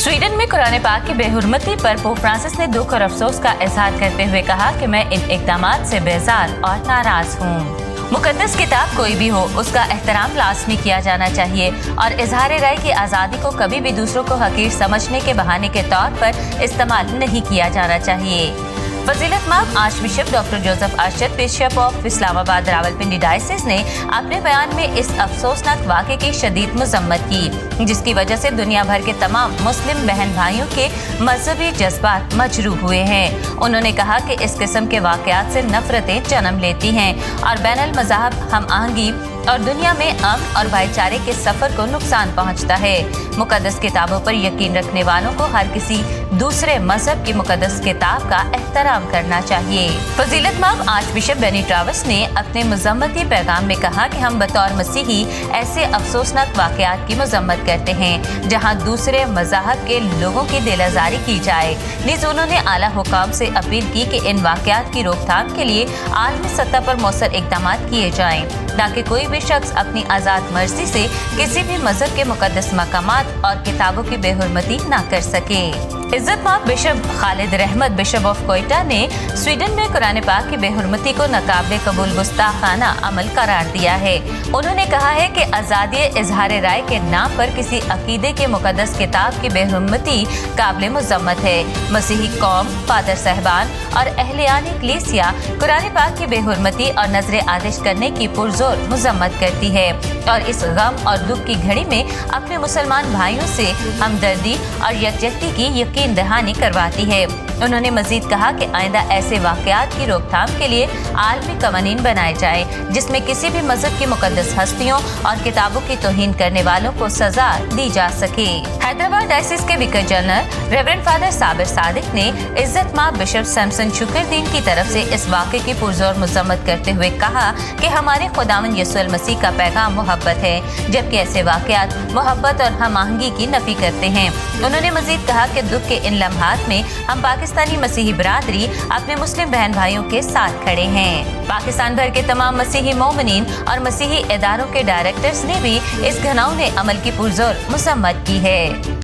Sweden में कुरान पाक की बेहुरमती पर पोप फ्रांसिस ने दुख और अफसोस का इजहार करते हुए कहा कि मैं इन इक़दामात से बेजार और नाराज हूँ। मुकद्दस किताब कोई भी हो, उसका एहतराम लाजमी किया जाना चाहिए और इजहार राय की आज़ादी को कभी भी दूसरों को हकीर समझने के बहाने के तौर पर इस्तेमाल नहीं किया जाना चाहिए। फजीलतमाब archbishop doctor Joseph Archer, bishop of Islamabad Rawalpindi diocese ने अपने बयान में इस अफसोसनाक वाक़े की शदीद मजम्मत की, जिसकी वजह से दुनिया भर के तमाम मुस्लिम बहन भाइयों के मजहबी जज्बात मजरूह हुए हैं। उन्होंने कहा कि इस किस्म के वाक़यात से नफरतें जन्म लेती हैं और बैनुल मज़ाहब हम आहंगी और दुनिया में अमन और भाईचारे के सफर को नुकसान पहुंचता है। मुकद्दस किताबों पर यकीन रखने वालों को हर किसी दूसरे मजहब की मुकद्दस किताब का एहतराम करना चाहिए। फजीलतमाब आर्चबिशप बेनी ट्रावस ने अपने मजम्मती पैगाम में कहा कि हम बतौर मसीही ऐसे अफसोसनाक वाक़यात की मजम्मत करते हैं जहां दूसरे मज़ाहब के लोगों की दिल आज़ारी की जाए। नीज़ उन्होंने आला हुकाम से अपील की कि इन वाक़यात की रोकथाम के लिए आलमी सतह पर मौसर इक़दाम किए जाएं ताकि कोई भी शख्स अपनी आज़ाद मर्जी से किसी भी मजहब के मुकद्दस मकामात और किताबों की बेहुरमती न कर सके। इज्जतमाब बिशप खालिद रहमत, बिशप ऑफ कोयटा, ने स्वीडन में कुरान पाक की बेहुरमती को नाकाबिले कबूल गुस्ताखाना अमल करार दिया है। उन्होंने कहा है कि आज़ादी इजहार राय के नाम पर किसी अकीदे के मुकद्दस किताब की बेहुरमती काबिले मुज़म्मत है। मसीही कौम, फादर साहबान और अहलियान कलीसिया कुरान पाक की बेहुरमती और नजर आतिश करने की पुरजोर मुज़म्मत करती है और इस गम और दुख की घड़ी में अपने मुसलमान भाइयों से हमदर्दी और यकजहती की यकीन दहानी करवाती है। उन्होंने मजीद कहा कि आइंदा ऐसे वाक़यात की रोकथाम के लिए आलमी कवानीन बनाए जाए जिसमें किसी भी मजहब की मुकद्दस हस्तियों और किताबों की तौहीन करने वालों को सजा दी जा सके। हैदराबाद डायसिस के विकार general reverend father Sabir Sadiq ने इज्जतमाब बिशप सैमसन शुक्रदीन की तरफ से इस वाक़े की पुरजोर मजम्मत करते हुए कहा कि हमारे खुदावंद यीशु मसीह का पैगाम मोहब्बत है, जबकि ऐसे वाक़यात मोहब्बत और हम आहंगी की नफी करते हैं। उन्होंने मजीद कहा कि दुख के इन लम्हात में हम पाकिस्तानी मसीही बरादरी अपने मुस्लिम बहन भाइयों के साथ खड़े हैं। पाकिस्तान भर के तमाम मसीही मोमिनीन और मसीही इदारों के डायरेक्टर्स ने भी इस घिनौने अमल की पुरजोर मजम्मत की है।